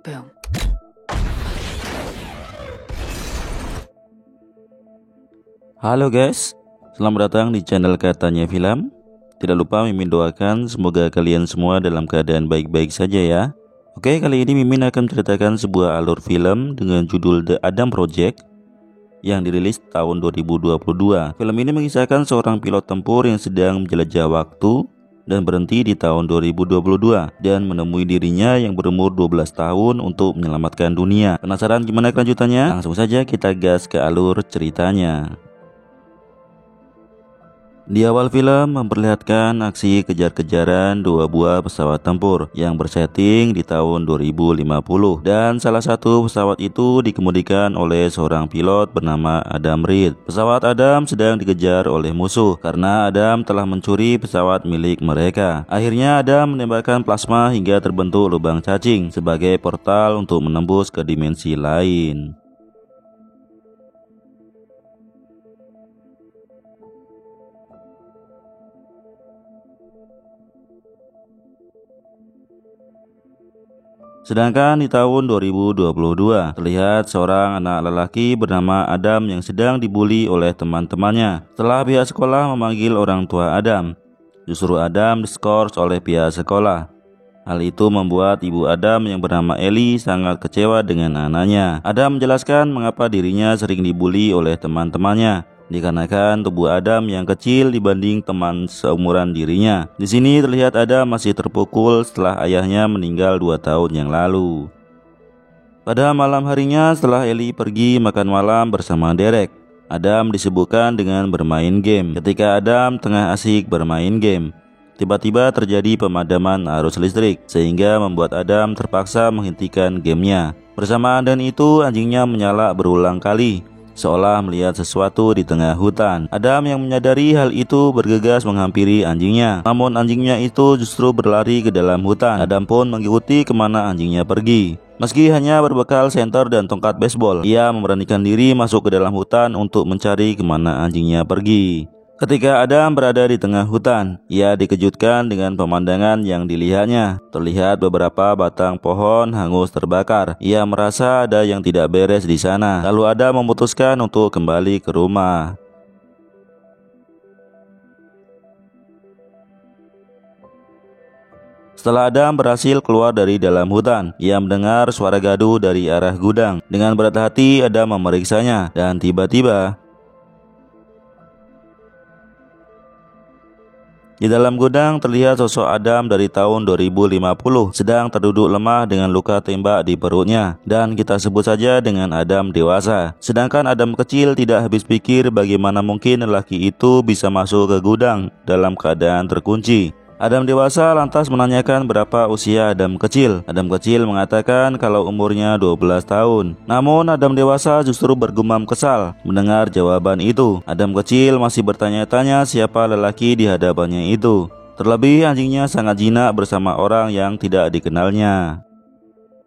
Boom. Halo guys, selamat datang di channel Katanya Film. Tidak lupa Mimin doakan semoga kalian semua dalam keadaan baik-baik saja ya. Oke, kali ini Mimin akan menceritakan sebuah alur film dengan judul The Adam Project yang dirilis tahun 2022. Film ini mengisahkan seorang pilot tempur yang sedang menjelajah waktu dan berhenti di tahun 2022 dan menemui dirinya yang berumur 12 tahun untuk menyelamatkan dunia. Penasaran gimana kelanjutannya? Langsung saja kita gas ke alur ceritanya. Di awal film memperlihatkan aksi kejar-kejaran dua buah pesawat tempur yang bersetting di tahun 2050 dan salah satu pesawat itu dikemudikan oleh seorang pilot bernama Adam Reed. Pesawat Adam sedang dikejar oleh musuh karena Adam telah mencuri pesawat milik mereka. Akhirnya Adam menembakkan plasma hingga terbentuk lubang cacing sebagai portal untuk menembus ke dimensi lain. Sedangkan di tahun 2022 terlihat seorang anak lelaki bernama Adam yang sedang dibully oleh teman-temannya. Setelah pihak sekolah memanggil orang tua Adam, justru Adam diskors oleh pihak sekolah. Hal itu membuat ibu Adam yang bernama Ellie sangat kecewa dengan anaknya. Adam menjelaskan mengapa dirinya sering dibully oleh teman-temannya. Dikarenakan tubuh Adam yang kecil dibanding teman seumuran dirinya. Di sini terlihat Adam masih terpukul setelah ayahnya meninggal 2 tahun yang lalu. Pada malam harinya setelah Ellie pergi makan malam bersama Derek, Adam disibukkan dengan bermain game. Ketika Adam tengah asik bermain game, tiba-tiba terjadi pemadaman arus listrik sehingga membuat Adam terpaksa menghentikan gamenya. Bersamaan dengan itu anjingnya menyala berulang kali, seolah melihat sesuatu di tengah hutan. Adam yang menyadari hal itu bergegas menghampiri anjingnya. Namun anjingnya itu justru berlari ke dalam hutan. Adam pun mengikuti kemana anjingnya pergi. Meski hanya berbekal senter dan tongkat baseball, ia memberanikan diri masuk ke dalam hutan untuk mencari kemana anjingnya pergi. Ketika Adam berada di tengah hutan, ia dikejutkan dengan pemandangan yang dilihatnya. Terlihat beberapa batang pohon hangus terbakar. Ia merasa ada yang tidak beres di sana. Lalu Adam memutuskan untuk kembali ke rumah. Setelah Adam berhasil keluar dari dalam hutan, ia mendengar suara gaduh dari arah gudang. Dengan berat hati, Adam memeriksanya dan tiba-tiba di dalam gudang terlihat sosok Adam dari tahun 2050 sedang terduduk lemah dengan luka tembak di perutnya, dan kita sebut saja dengan Adam dewasa. Sedangkan Adam kecil tidak habis pikir bagaimana mungkin lelaki itu bisa masuk ke gudang dalam keadaan terkunci. Adam dewasa lantas menanyakan berapa usia Adam kecil. Adam kecil mengatakan kalau umurnya 12 tahun. Namun Adam dewasa justru bergumam kesal mendengar jawaban itu. Adam kecil masih bertanya-tanya siapa lelaki di hadapannya itu. Terlebih anjingnya sangat jinak bersama orang yang tidak dikenalnya.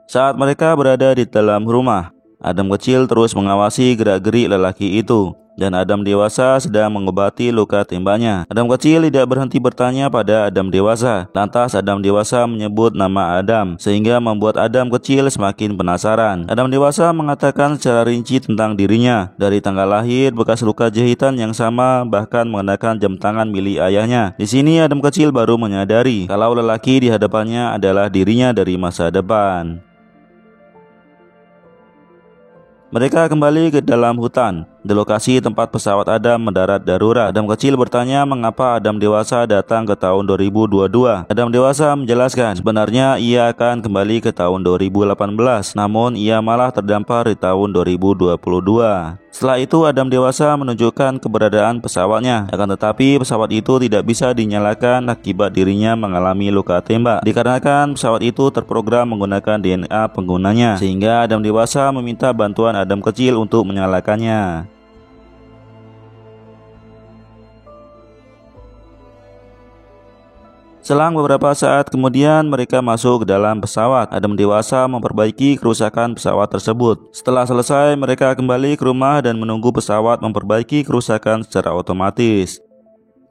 Saat mereka berada di dalam rumah, Adam kecil terus mengawasi gerak-gerik lelaki itu, dan Adam dewasa sedang mengobati luka tembaknya. Adam kecil tidak berhenti bertanya pada Adam dewasa. Lantas Adam dewasa menyebut nama Adam, sehingga membuat Adam kecil semakin penasaran. Adam dewasa mengatakan secara rinci tentang dirinya, dari tanggal lahir, bekas luka jahitan yang sama, bahkan mengenakan jam tangan milik ayahnya. Di sini Adam kecil baru menyadari kalau lelaki di hadapannya adalah dirinya dari masa depan. Mereka kembali ke dalam hutan, di lokasi tempat pesawat Adam mendarat darurat. Adam kecil bertanya mengapa Adam dewasa datang ke tahun 2022. Adam dewasa menjelaskan sebenarnya ia akan kembali ke tahun 2018, namun ia malah terdampar di tahun 2022. Setelah itu Adam dewasa menunjukkan keberadaan pesawatnya, akan tetapi pesawat itu tidak bisa dinyalakan akibat dirinya mengalami luka tembak. Dikarenakan pesawat itu terprogram menggunakan DNA penggunanya, sehingga Adam dewasa meminta bantuan Adam kecil untuk menyalakannya. Selang beberapa saat kemudian mereka masuk ke dalam pesawat. Adam dewasa memperbaiki kerusakan pesawat tersebut. Setelah selesai mereka kembali ke rumah dan menunggu pesawat memperbaiki kerusakan secara otomatis.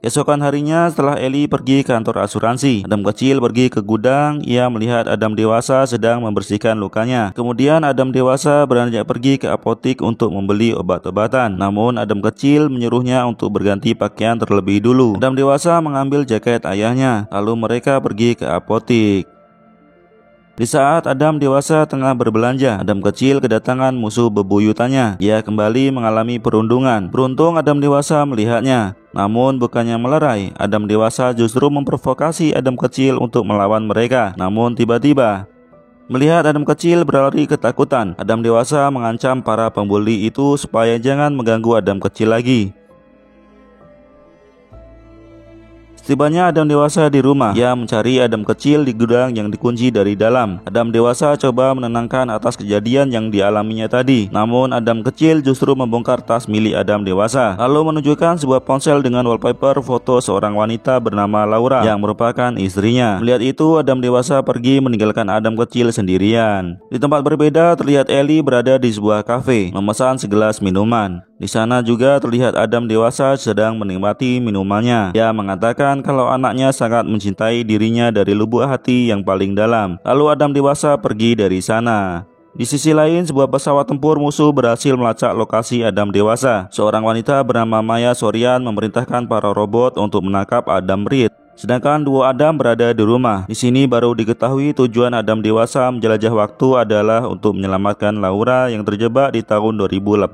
Keesokan harinya setelah Eli pergi ke kantor asuransi, Adam kecil pergi ke gudang. Ia melihat Adam dewasa sedang membersihkan lukanya. Kemudian Adam dewasa beranjak pergi ke apotik untuk membeli obat-obatan. Namun Adam kecil menyuruhnya untuk berganti pakaian terlebih dulu. Adam dewasa mengambil jaket ayahnya, lalu mereka pergi ke apotik. Di saat Adam dewasa tengah berbelanja, Adam kecil kedatangan musuh bebuyutannya. Ia kembali mengalami perundungan. Beruntung Adam dewasa melihatnya. Namun bukannya melerai, Adam dewasa justru memprovokasi Adam kecil untuk melawan mereka. Namun tiba-tiba, melihat Adam kecil berlari ketakutan, Adam dewasa mengancam para pembuli itu supaya jangan mengganggu Adam kecil lagi. Setibanya Adam dewasa di rumah, ia mencari Adam kecil di gudang yang dikunci dari dalam. Adam dewasa coba menenangkan atas kejadian yang dialaminya tadi. Namun Adam kecil justru membongkar tas milik Adam dewasa, lalu menunjukkan sebuah ponsel dengan wallpaper foto seorang wanita bernama Laura yang merupakan istrinya. Melihat itu, Adam dewasa pergi meninggalkan Adam kecil sendirian. Di tempat berbeda terlihat Eli berada di sebuah kafe memesan segelas minuman. Di sana juga terlihat Adam dewasa sedang menikmati minumannya. Ia mengatakan kalau anaknya sangat mencintai dirinya dari lubuk hati yang paling dalam. Lalu Adam dewasa pergi dari sana. Di sisi lain, sebuah pesawat tempur musuh berhasil melacak lokasi Adam dewasa. Seorang wanita bernama Maya Sorian memerintahkan para robot untuk menangkap Adam Reed. Sedangkan dua Adam berada di rumah. Di sini baru diketahui tujuan Adam dewasa menjelajah waktu adalah untuk menyelamatkan Laura yang terjebak di tahun 2018.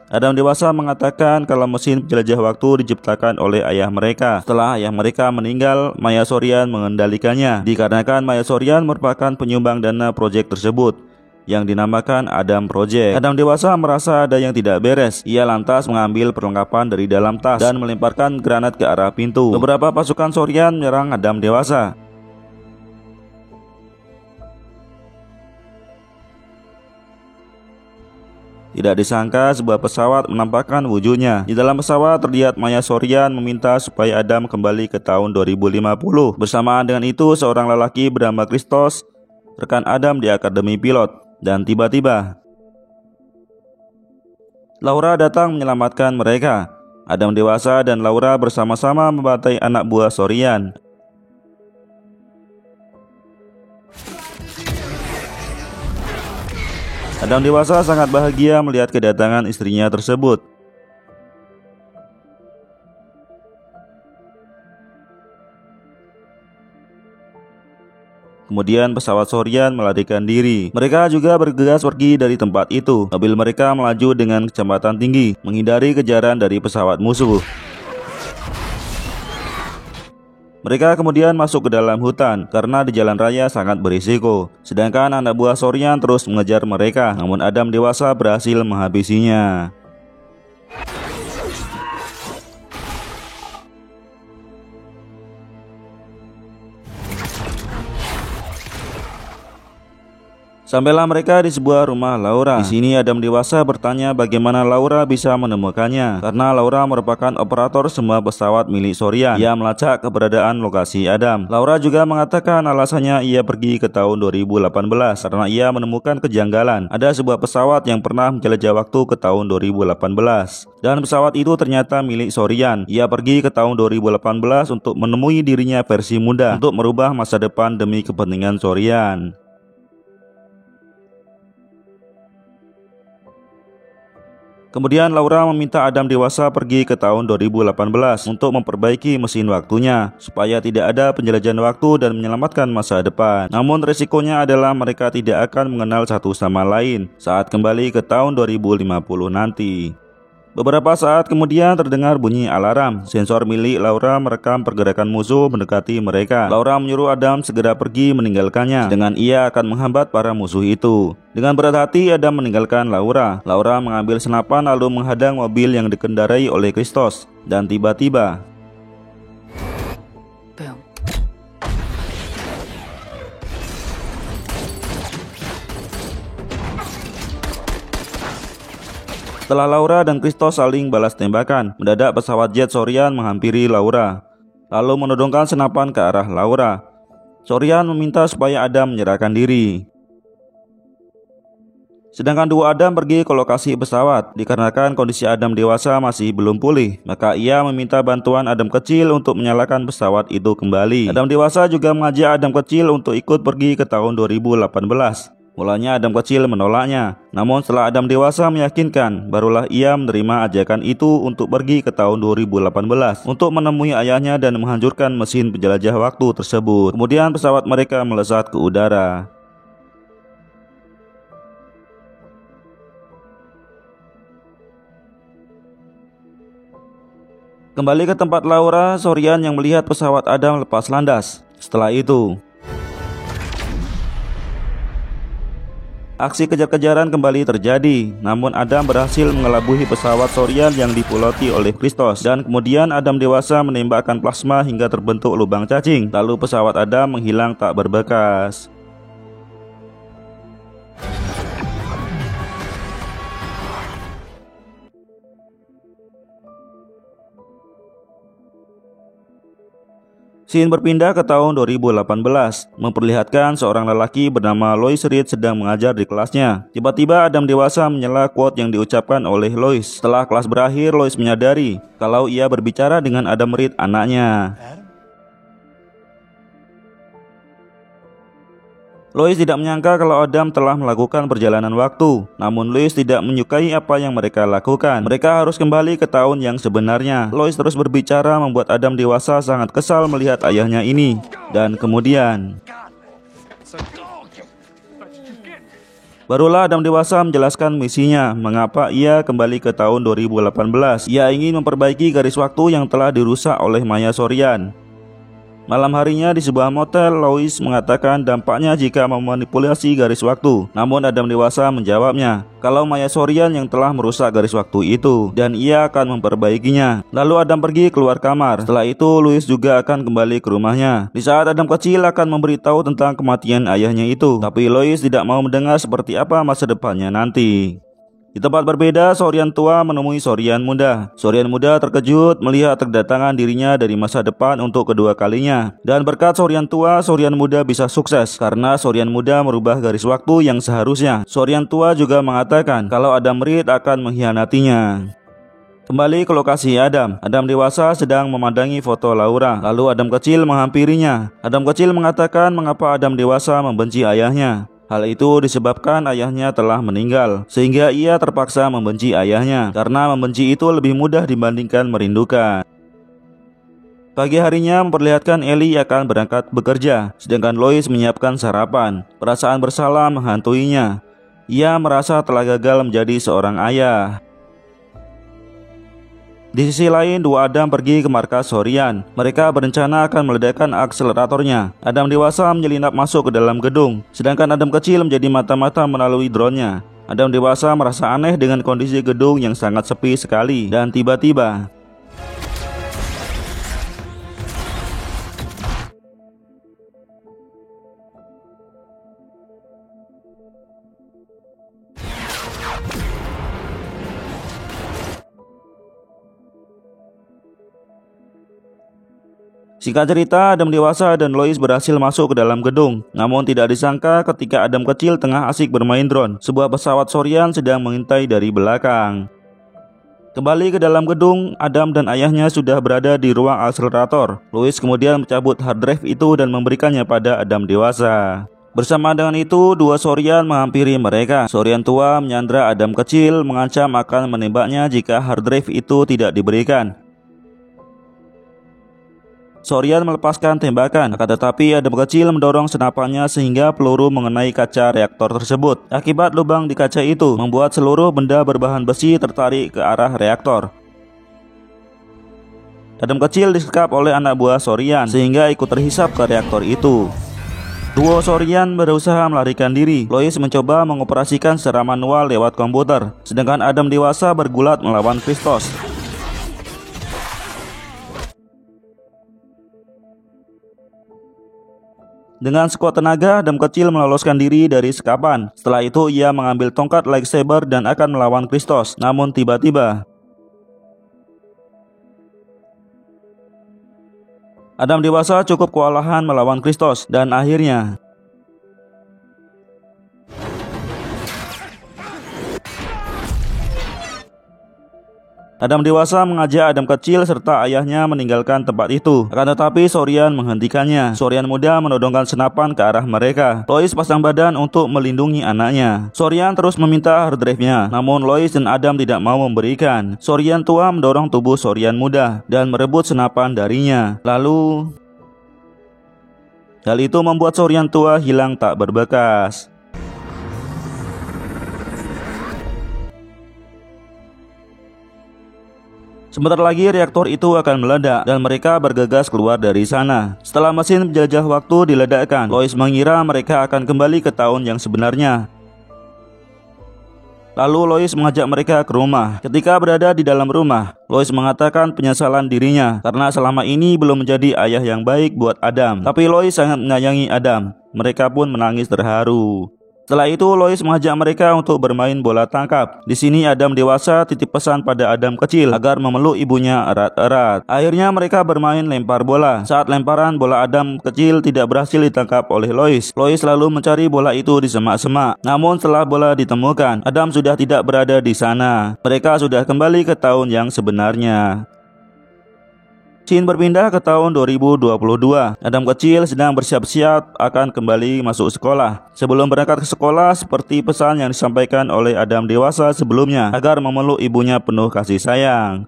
Adam dewasa mengatakan kalau mesin penjelajah waktu diciptakan oleh ayah mereka. Setelah ayah mereka meninggal, Maya Sorian mengendalikannya. Dikarenakan Maya Sorian merupakan penyumbang dana proyek tersebut yang dinamakan Adam Project. Adam dewasa merasa ada yang tidak beres. Ia lantas mengambil perlengkapan dari dalam tas dan melemparkan granat ke arah pintu. Beberapa pasukan Sorian menyerang Adam dewasa. Tidak disangka sebuah pesawat menampakkan wujudnya. Di dalam pesawat terlihat Maya Sorian meminta supaya Adam kembali ke tahun 2050. Bersamaan dengan itu, seorang lelaki bernama Christos, rekan Adam di Akademi Pilot. Dan tiba-tiba Laura datang menyelamatkan mereka. Adam dewasa dan Laura bersama-sama membantai anak buah Sorian. Adam dewasa sangat bahagia melihat kedatangan istrinya tersebut. Kemudian pesawat Sorian melarikan diri. Mereka juga bergegas pergi dari tempat itu. Mobil mereka melaju dengan kecepatan tinggi, menghindari kejaran dari pesawat musuh. Mereka kemudian masuk ke dalam hutan karena di jalan raya sangat berisiko. Sedangkan anak buah Sorian terus mengejar mereka, namun Adam dewasa berhasil menghabisinya. Sampailah mereka di sebuah rumah Laura. Di sini Adam dewasa bertanya bagaimana Laura bisa menemukannya, karena Laura merupakan operator semua pesawat milik Sorian. Ia melacak keberadaan lokasi Adam. Laura juga mengatakan alasannya ia pergi ke tahun 2018 karena ia menemukan kejanggalan. Ada sebuah pesawat yang pernah menjelajah waktu ke tahun 2018 dan pesawat itu ternyata milik Sorian. Ia pergi ke tahun 2018 untuk menemui dirinya versi muda untuk merubah masa depan demi kepentingan Sorian. Kemudian Laura meminta Adam dewasa pergi ke tahun 2018 untuk memperbaiki mesin waktunya supaya tidak ada penjelajahan waktu dan menyelamatkan masa depan. Namun resikonya adalah mereka tidak akan mengenal satu sama lain saat kembali ke tahun 2050 nanti. Beberapa saat kemudian terdengar bunyi alarm. Sensor milik Laura merekam pergerakan musuh mendekati mereka. Laura menyuruh Adam segera pergi meninggalkannya, dengan ia akan menghambat para musuh itu. Dengan berat hati Adam meninggalkan Laura. Laura mengambil senapan lalu menghadang mobil yang dikendarai oleh Christos. Dan tiba-tiba setelah Laura dan Christos saling balas tembakan, mendadak pesawat jet Sorian menghampiri Laura, lalu menodongkan senapan ke arah Laura. Sorian meminta supaya Adam menyerahkan diri. Sedangkan dua Adam pergi ke lokasi pesawat. Dikarenakan kondisi Adam dewasa masih belum pulih, maka ia meminta bantuan Adam kecil untuk menyalakan pesawat itu kembali. Adam dewasa juga mengajak Adam kecil untuk ikut pergi ke tahun 2018. Mulanya Adam kecil menolaknya, namun setelah Adam dewasa meyakinkan, barulah ia menerima ajakan itu untuk pergi ke tahun 2018 untuk menemui ayahnya dan menghancurkan mesin penjelajah waktu tersebut. Kemudian pesawat mereka melesat ke udara. Kembali ke tempat Laura, Sorian yang melihat pesawat Adam lepas landas. Setelah itu, aksi kejar-kejaran kembali terjadi, namun Adam berhasil mengelabui pesawat Sorian yang dipiloti oleh Christos, dan kemudian Adam dewasa menembakkan plasma hingga terbentuk lubang cacing. Lalu pesawat Adam menghilang tak berbekas. Scene berpindah ke tahun 2018, memperlihatkan seorang lelaki bernama Lois Reed sedang mengajar di kelasnya. Tiba-tiba Adam dewasa menyela quote yang diucapkan oleh Lois. Setelah kelas berakhir, Lois menyadari kalau ia berbicara dengan Adam Reed, anaknya. Lois tidak menyangka kalau Adam telah melakukan perjalanan waktu. Namun Lois tidak menyukai apa yang mereka lakukan. Mereka harus kembali ke tahun yang sebenarnya. Lois terus berbicara membuat Adam dewasa sangat kesal melihat ayahnya ini. Dan kemudian barulah Adam dewasa menjelaskan misinya, mengapa ia kembali ke tahun 2018. Ia ingin memperbaiki garis waktu yang telah dirusak oleh Maya Sorian. Malam harinya di sebuah motel, Lois mengatakan dampaknya jika memanipulasi garis waktu. Namun Adam dewasa menjawabnya kalau Maya Sorian yang telah merusak garis waktu itu, dan ia akan memperbaikinya. Lalu Adam pergi keluar kamar. Setelah itu Lois juga akan kembali ke rumahnya. Di saat Adam kecil akan memberitahu tentang kematian ayahnya itu, tapi Lois tidak mau mendengar seperti apa masa depannya nanti. Di tempat berbeda, Sorian tua menemui Sorian muda. Sorian muda terkejut melihat kedatangan dirinya dari masa depan untuk kedua kalinya. Dan berkat Sorian tua, Sorian muda bisa sukses karena Sorian muda merubah garis waktu yang seharusnya. Sorian tua juga mengatakan kalau Adam Reed akan mengkhianatinya. Kembali ke lokasi Adam. Adam dewasa sedang memandangi foto Laura. Lalu Adam kecil menghampirinya. Adam kecil mengatakan mengapa Adam dewasa membenci ayahnya. Hal itu disebabkan ayahnya telah meninggal, sehingga ia terpaksa membenci ayahnya, karena membenci itu lebih mudah dibandingkan merindukan. Pagi harinya memperlihatkan Ellie akan berangkat bekerja, sedangkan Lois menyiapkan sarapan. Perasaan bersalah menghantuinya. Ia merasa telah gagal menjadi seorang ayah. Di sisi lain, dua Adam pergi ke markas Sorian. Mereka berencana akan meledakkan akseleratornya. Adam dewasa menyelinap masuk ke dalam gedung, sedangkan Adam kecil menjadi mata-mata melalui drone-nya. Adam dewasa merasa aneh dengan kondisi gedung yang sangat sepi sekali, dan tiba-tiba singkat cerita, Adam dewasa dan Lois berhasil masuk ke dalam gedung. Namun tidak disangka ketika Adam kecil tengah asik bermain drone, sebuah pesawat Sorian sedang mengintai dari belakang. Kembali ke dalam gedung, Adam dan ayahnya sudah berada di ruang akselerator. Lois kemudian mencabut hard drive itu dan memberikannya pada Adam dewasa. Bersama dengan itu, dua Sorian menghampiri mereka. Sorian tua menyandra Adam kecil, mengancam akan menembaknya jika hard drive itu tidak diberikan. Sorian melepaskan tembakan, akan tetapi Adam kecil mendorong senapannya sehingga peluru mengenai kaca reaktor tersebut. Akibat lubang di kaca itu, membuat seluruh benda berbahan besi tertarik ke arah reaktor. Adam kecil disekap oleh anak buah Sorian sehingga ikut terhisap ke reaktor itu. Duo Sorian berusaha melarikan diri. Lois mencoba mengoperasikan secara manual lewat komputer, sedangkan Adam dewasa bergulat melawan Christos. Dengan sekuat tenaga, Adam kecil meloloskan diri dari sekapan. Setelah itu, ia mengambil tongkat lightsaber dan akan melawan Christos. Namun tiba-tiba, Adam dewasa cukup kewalahan melawan Christos, dan akhirnya Adam dewasa mengajak Adam kecil serta ayahnya meninggalkan tempat itu. Akan tetapi Sorian menghentikannya. Sorian muda menodongkan senapan ke arah mereka. Lois pasang badan untuk melindungi anaknya. Sorian terus meminta hard drive-nya, namun Lois dan Adam tidak mau memberikan. Sorian tua mendorong tubuh Sorian muda dan merebut senapan darinya. Lalu hal itu membuat Sorian tua hilang tak berbekas. Sebentar lagi reaktor itu akan meledak dan mereka bergegas keluar dari sana. Setelah mesin penjelajah waktu diledakkan, Lois mengira mereka akan kembali ke tahun yang sebenarnya. Lalu Lois mengajak mereka ke rumah. Ketika berada di dalam rumah, Lois mengatakan penyesalan dirinya karena selama ini belum menjadi ayah yang baik buat Adam. Tapi Lois sangat menyayangi Adam. Mereka pun menangis terharu. Setelah itu Lois mengajak mereka untuk bermain bola tangkap. Di sini Adam dewasa titip pesan pada Adam kecil agar memeluk ibunya erat-erat. Akhirnya mereka bermain lempar bola. Saat lemparan bola Adam kecil tidak berhasil ditangkap oleh Lois. Lois lalu mencari bola itu di semak-semak. Namun setelah bola ditemukan, Adam sudah tidak berada di sana. Mereka sudah kembali ke tahun yang sebenarnya. Scene berpindah ke tahun 2022. Adam kecil sedang bersiap-siap akan kembali masuk sekolah. Sebelum berangkat ke sekolah, seperti pesan yang disampaikan oleh Adam dewasa sebelumnya, agar memeluk ibunya penuh kasih sayang.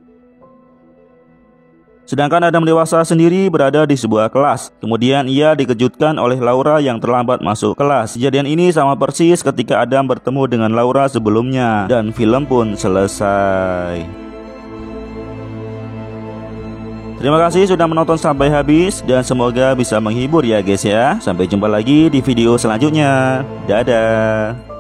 Sedangkan Adam dewasa sendiri berada di sebuah kelas. Kemudian ia dikejutkan oleh Laura yang terlambat masuk kelas. Kejadian ini sama persis ketika Adam bertemu dengan Laura sebelumnya. Dan film pun selesai. Terima kasih sudah menonton sampai habis dan semoga bisa menghibur ya guys ya. Sampai jumpa lagi di video selanjutnya. Dadah.